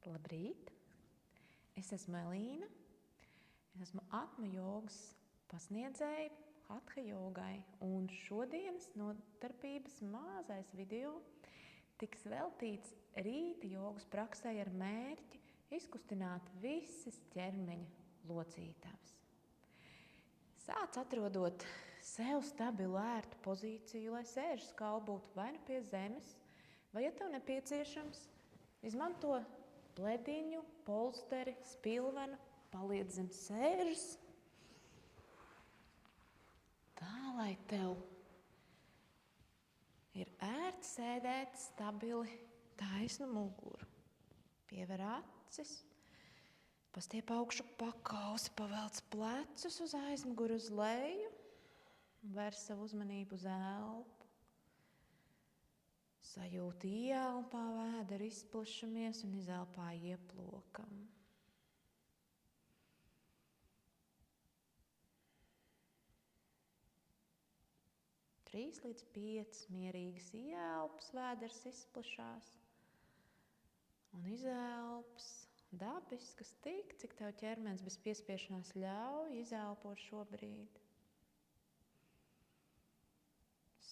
Labrīt! Es esmu Elīna. Es esmu Atma jogas pasniedzēja Hatha jogai. Un šodienas nodarbības mazais video tiks veltīts rīta jogas praksē ar mērķi izkustināt visas ķermeņa locītavas. Sāc atrodot sev stabilu ērtu pozīciju, lai sēžas kauli būtu vai nu pie zemes, vai, ja tev nepieciešams, izmanto plediņu, polsteri, spilvenu, paliec zem sēžas, tā, lai tev ir ērti sēdēt stabili taisnu muguru. Piever acis, pastiep augšu pakausi, pavelc plecus uz aizmuguru uz leju, vērs savu uzmanību uz elpu. Sajūti ieelpā vēderi izplešamies un izelpā ieplokam. Trīs līdz 5 mierīgas ieelpas vēders izplešās un izelpas dabiskas tik, cik tev ķermenis bez piespiešanās ļauj izelpot šobrīd.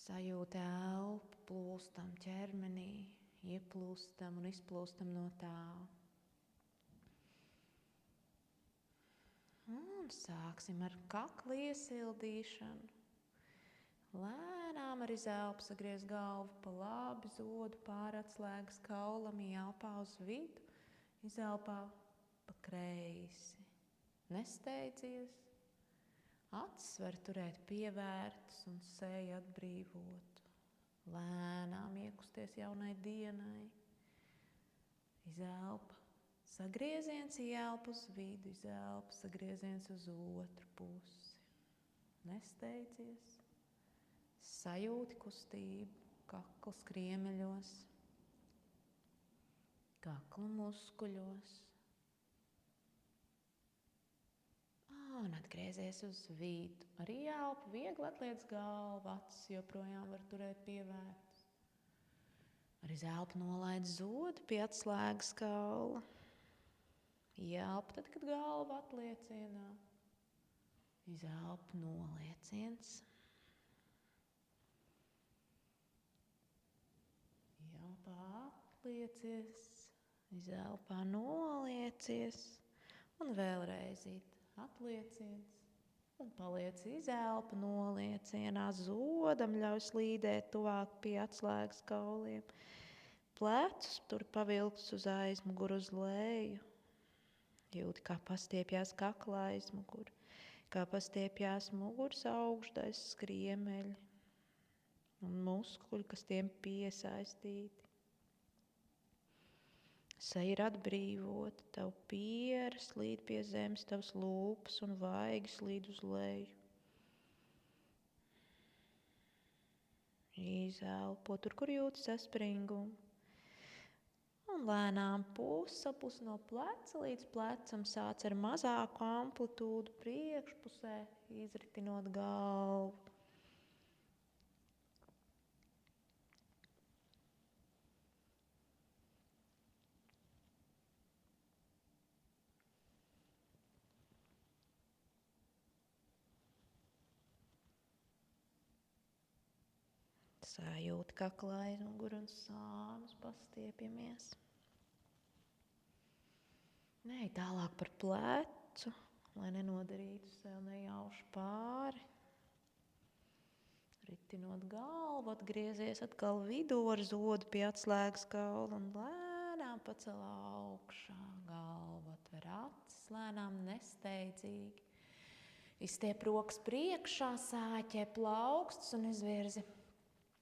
Sajūti elpu plūstam ķermenī, ieplūstam un izplūstam no tā. Un sāksim ar kakla iesildīšanu. Lēnām ar izelpu sagriez galvu pa labi, zodu pāri atslēgas kaulam, ieelpā uz vidu, izelpā pa kreisi. Nesteidzies. Acis var turēt pievērtas un seju atbrīvotu. Lēnām iekusties jaunai dienai. Izelpa, sagrieziens, ieelpa uz vidu, izelpa, sagrieziens uz otru pusi. Nesteidzies. Sajūti kustību kakla skriemeļos, kakla muskuļos. Un atgriezies uz vidu. Ar ieelpu viegli atliec galvu, acis joprojām var turēt pievērtas. Ar izelpu nolaid zodu pie atslēgas kaula. Ieelpa tad, kad galva atliecienā. Izelpu nolieciens. Ielpā apliecies, izelpā noliecies un vēlreizīt. Atlieciens un paliec izelpa noliecienā, zodam ļauj slīdēt tuvāk pie atslēgas kauliem. Plecus tur pavilkts uz aizmuguru uz leju. Jūti, kā pastiepjās kakla aizmuguri, kā pastiepjās muguras augšdaļas skriemeļi un muskuļi, kas tiem piesaistīti. Seja ir atbrīvota, tev piera slīd pie zemes, tavs lūpas un vaigi slīd uz leju. Izelpo tur, kur jūti saspringumu. Un lēnām pusapus no pleca līdz plecam sāc ar mazāku amplitūdu priekšpusē, izritinot galvu. Sajūti kakla aizmuguru un sānus, pastiepjamies. Nē, tālāk par plecu, lai nenodarītu sev nejauši pāri. Ritinot galvu, atgriezies atkal vidū ar zodu pie atslēgas kaula un lēnām pacel augšā. Galvu atver acis, lēnām nesteidzīgi. Izstiep rokas priekšā, sāķē plaukstus un izvirzi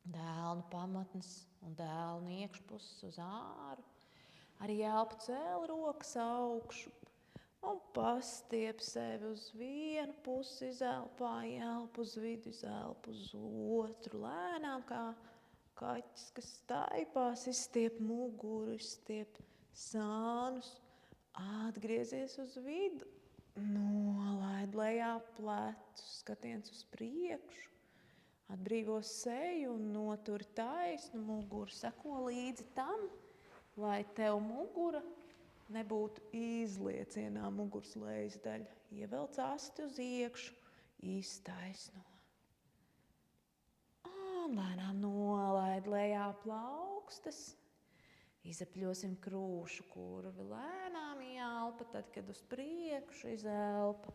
dēlnu pamatnes un dēlnu iekšpuses uz āru. Ar ieelpu cēl rokas augšu un pastiep sevi uz vienu pusi, izelpā, ieelpu uz vidu, izelpu uz otru. Lēnām kā kaķis, kas staipās, izstiep muguru, izstiep sānus, atgriezies uz vidu, nolaid lejā plecus, skatiens uz priekšu. Atbrīvo seju un notur taisnu muguru. Seko līdzi tam, lai tev mugura nebūtu izliecienā muguras lejas daļa. Ievelc asti uz iekšu, iztaisno. Un lēnām nolaid lejā plaukstas. Izapļosim krūšu kurvi. Lēnām ieelpa, tad, kad uz priekšu izelpa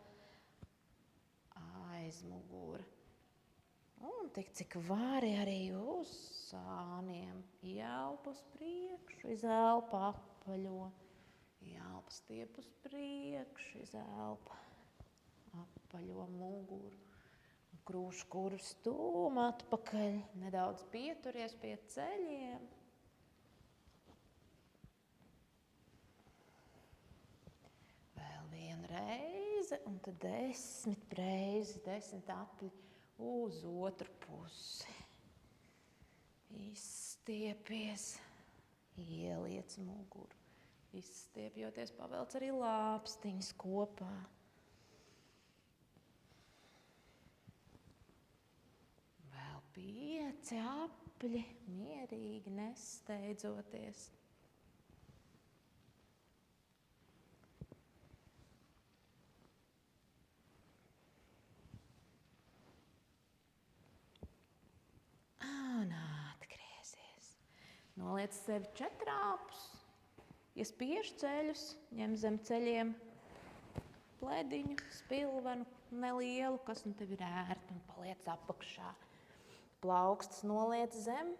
aizmugura. Un tik cik vari arī uz sāniem. Ieelpa uz priekšu, izelpa apaļo. Ieelpa stiep uz priekšu, izelpa apaļo muguru. Krūšu kurvi stūm atpakaļ. Nedaudz pieturies pie ceļiem. Reize, un tad 10 reizes, 10 apļi uz otru pusi. Izstiepies, ieliec muguru. Izstiepjoties, pavelc arī lāpstiņas kopā. Vēl 5 apļi, mierīgi nesteidzoties. Un atgriezies. Noliec sevi 4 apus. Ja spiež ceļus, ņem zem ceļiem plediņu, spilvenu nelielu, kas nu tev ir ērti, un paliec apakšā. Plaukstas noliec zem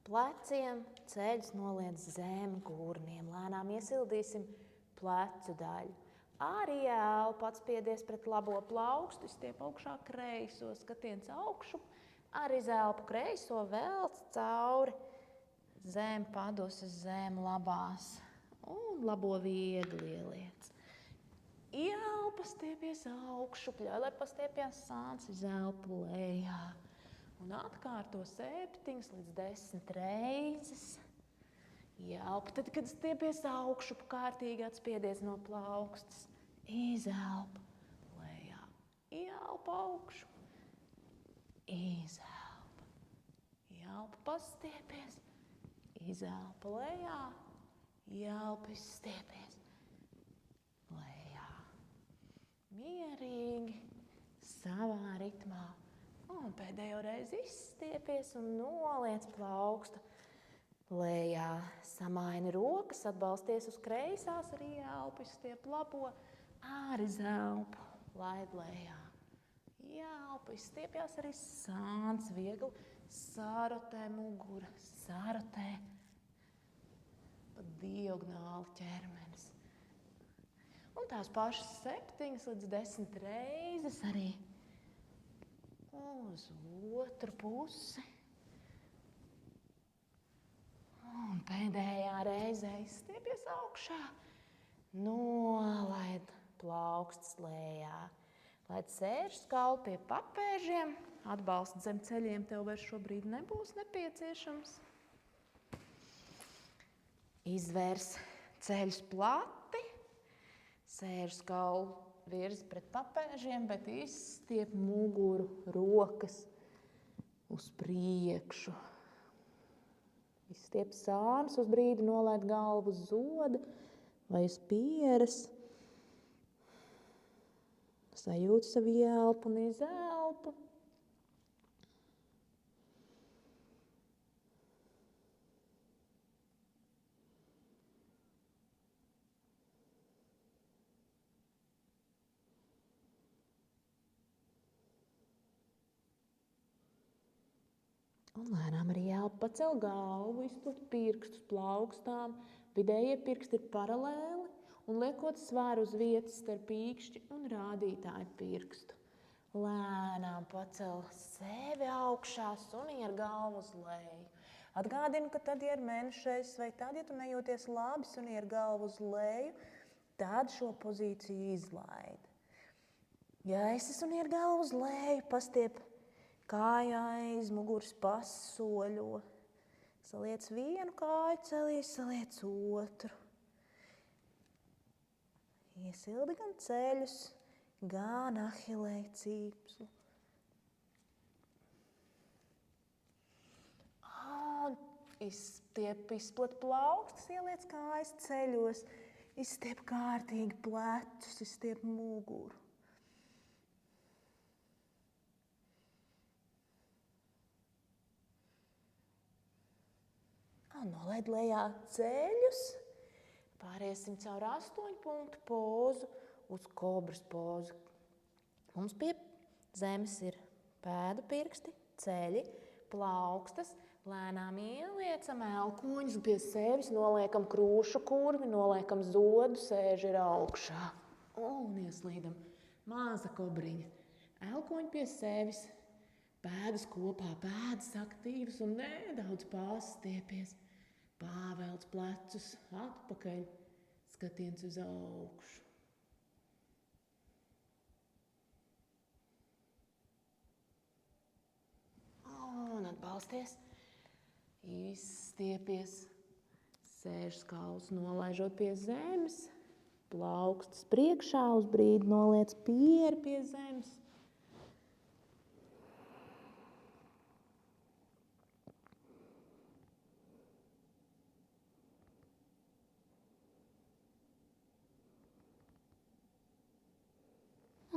pleciem, ceļus noliec zem gurniem. Lēnām iesildīsim plecu daļu. Arī elpa atspiedies pret labo plaukstu, stiep augšā kreiso, skatiens augšu. Arī zelpu kreiso velc cauri zem padusas, zem labās. Un labo viegli ieliec. Ielpa stiepies augšu, pļauj, lai pastiepjas sāns, izelpa lejā. Un atkārto 7 līdz 10 reizes. Ielpa, tad, kad stiepies augšu, kārtīgi atspiedies no plaukstas. Izelpa lejā. Ielpa augšu. Izelpa. Ielpa, pastiepies. Izelpa lejā. Ielpa, izstiepies. Lejā. Mierīgi, savā ritmā. Un pēdējo reizi izstiepies un noliec plaukstu lejā. Samaini rokas, atbalsties uz kreisās, arī ielpu, izstiep labo. Arī zelpu laid lejā. Ielpa, izstiepjās arī sāns, viegli sārotē mugura, sārotē pa diagonāli ķermenis. Un tās pašas 7 līdz 10 reizes arī uz otru pusi. Un pēdējā reizē izstiepies augšā, nolaid plaukstas lejā. Laid sēžu skalu pie papēžiem, atbalsts zem ceļiem tev vairs šobrīd nebūs nepieciešams. Izvērs ceļus plati, sēžu skalu virzi pret papēžiem, bet izstiep muguru, rokas uz priekšu. Izstiep sānus, uz brīdi nolaid galvu uz zoda vai uz pieres. Sajūti savu ielpu un izelpu. Un lēnām arī elpa, pacel galvu, izplat pirkstus plaukstām. Vidējie pirksti ir paralēli. Un liekot svaru uz vietas starp pīkšķi un rādītāju pirkstu. Lēnām pacel sevi augšā, sunī ar galvu uz leju. Atgādinu, ka tad, ja ir mēnešreizes vai tad, ja tu nejūties labi, sunī ar galvu uz leju, tad šo pozīciju izlaid. Ja esi sunī ar galvu uz leju, pastiep kāju aiz muguras, pasoļo. Saliec vienu kāju celīs, saliec otru. Iesildi gan ceļus, gan ahilēju cīpslu. Izplat plaukstas, ieliec kājas ceļos. izstiep kārtīgi plecus, izstiep muguru. Nolaid lejā ceļus. Pāriesim caur 8 punktu pozu uz kobras pozu. Mums pie zemes ir pēdu pirksti, ceļi, plaukstas. Lēnām ieliecam elkoņus pie sevis, noliekam krūšu kurvi, noliekam zodu, sēži ir augšā. Un ieslīdam maza kobriņa. Elkoņi pie sevis, pēdas kopā, pēdas aktīvas un nedaudz pārstiepies. Pāvelc plecus atpakaļ, skatiens uz augšu. Un atbalsties, izstiepies, sēžas kaulus nolaižot pie zemes, plaukstas priekšā, uz brīdi noliec pieri pie zemes.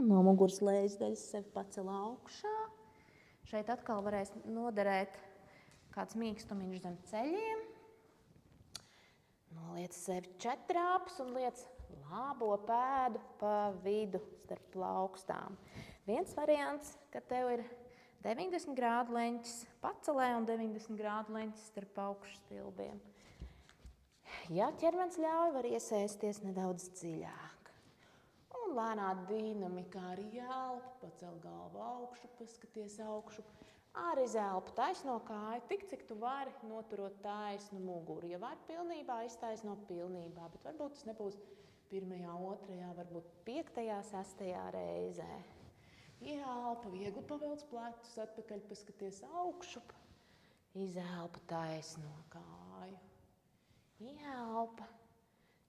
No muguras lejas daļas sevi pacel augšā. Šeit atkal varēs noderēt kāds mīkstumiņš zem ceļiem. Noliec sevi četrāpus un liec labo pēdu pa vidu starp plaukstām. Viens variants, ka tev ir 90 grādu leņķis pacelē un 90 grādu leņķis starp augšstilbiem. Ja ķermenis ļauj, var iesaisties nedaudz dziļāk. Un lēnā dinamikā ar elpu pacel galvu augšu, paskaties augšu. Ar izelpu taisno kāju, tik cik tu vari, noturot taisnu muguru. Ja vari pilnībā, iztaisno pilnībā, bet varbūt tas nebūs 1., 2., varbūt 5., 6. reizē. Ielpa, viegli pavelc plecus, atpakaļ paskaties augšu. Izelpa, taisno kāju. Ielpa,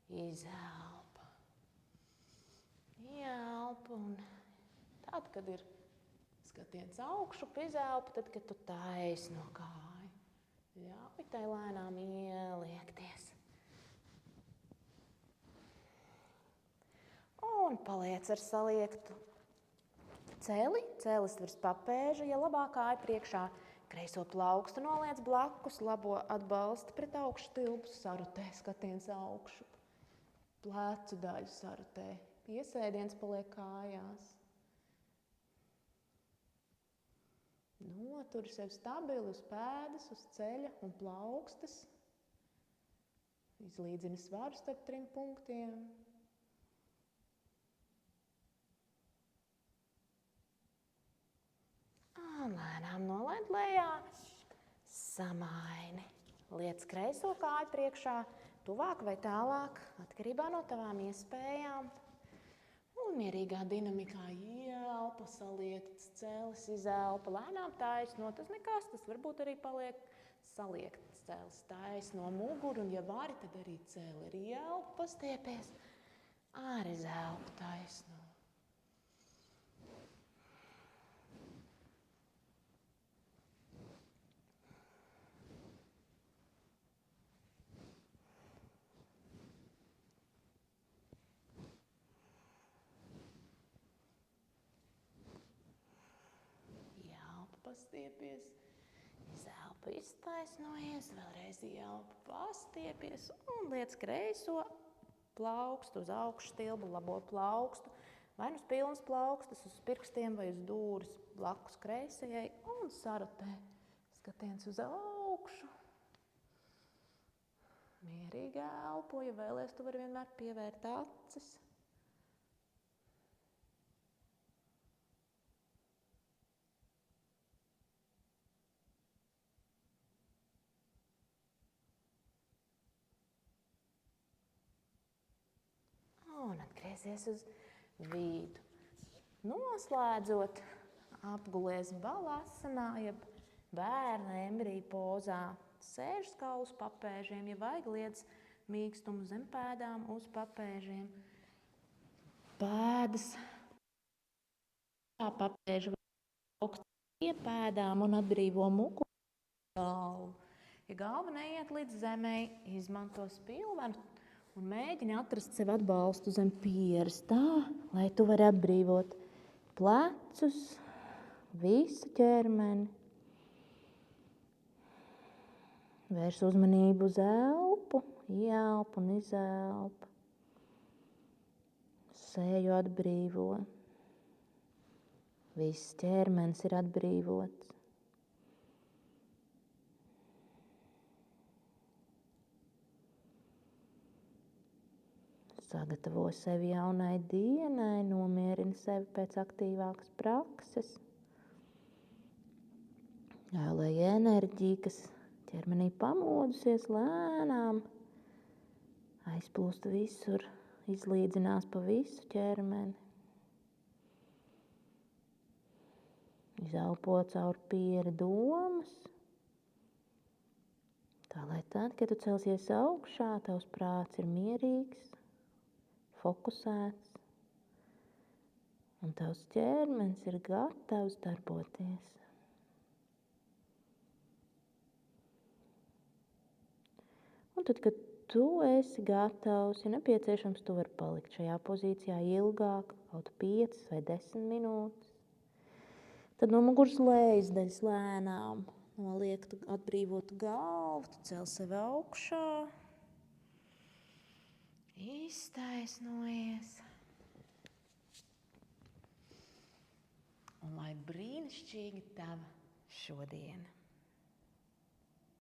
izelpa. Ielpa, un tad, kad ir skatiens augšu, izelpa, tad, kad tu taisno kāju. Ļauj tai lēnām ieliekties. Un paliec ar saliektu celi, celis virs papēža, ja labā kāja priekšā. Kreiso plaukstu noliec blakus, labo atbalsta pret augšu tilpu, sarutē, skatiens augšu. Plecu daļu sarutē. Iesēdiens paliek kājās. Noturi sevi stabili uz pēdas, uz ceļa un plaukstas. Izlīdzini svaru starp 3 punktiem. Un lēnām nolaid lejā. Samaini. Liec kreiso kāju priekšā, tuvāk vai tālāk, atkarībā no tavām iespējām. Un mierīgā dinamikā ielpa, saliekts celis, izelpa, lēnām taisno. Tas nekas, tas varbūt arī paliek saliekts celis, taisno muguru. Un ja vari, tad arī celi ar ielpu, pastiepies, ar izelpu taisno. Pastiepies, izelpa iztaisnojies, vēlreiz ielpa pastiepies un liec kreiso plaukstu uz augšu stilbu, labo plaukstu, vai uz pilnas plaukstas, uz pirkstiem vai uz dūres blakus kreisajai un sarutē, skatiens uz augšu. Mierīgi elpo, ja vēlies, tu vari vienmēr pievērt acis. Un atgriezies uz vidu. Noslēdzot, apgulies balasanā, jeb bērna embrija pozā. Sēžas kaulus papēžiem, ja vajag liec mīkstumu zem pēdām uz papēžiem. Pēdas papēžu augstu pie pēdām un atbrīvo muku galvu. Ja galva neiet līdz zemei, izmanto spilvenu Un mēģini atrast sev atbalstu zem pieres tā, lai tu vari atbrīvot plecus, visu ķermeni. Vērs uzmanību uz elpu, ieelpu un izelpu. Seju atbrīvo. Viss ķermenis ir atbrīvots. Sagatavo sevi jaunai dienai, nomierini sevi pēc aktīvākas prakses. Ļauj, lai enerģija, kas ķermenī pamodusies, lēnām aizplūst visur, izlīdzinās pa visu ķermeni. Izelpo caur pieri domas. Tā, lai tad, kad tu celsies augšā, tavs prāts ir mierīgs, fokusēts, un tavs ķermenis ir gatavs darboties. Un tad, kad tu esi gatavs, ja nepieciešams, tu vari palikt šajā pozīcijā ilgāk, kaut 5 vai 10 minūtes. Tad no muguras lejas daļas lēnām noliek atbrīvotu galvu, tu cel sevi augšā. Iztaisnojies. Un lai brīnišķīgi tava šodiena.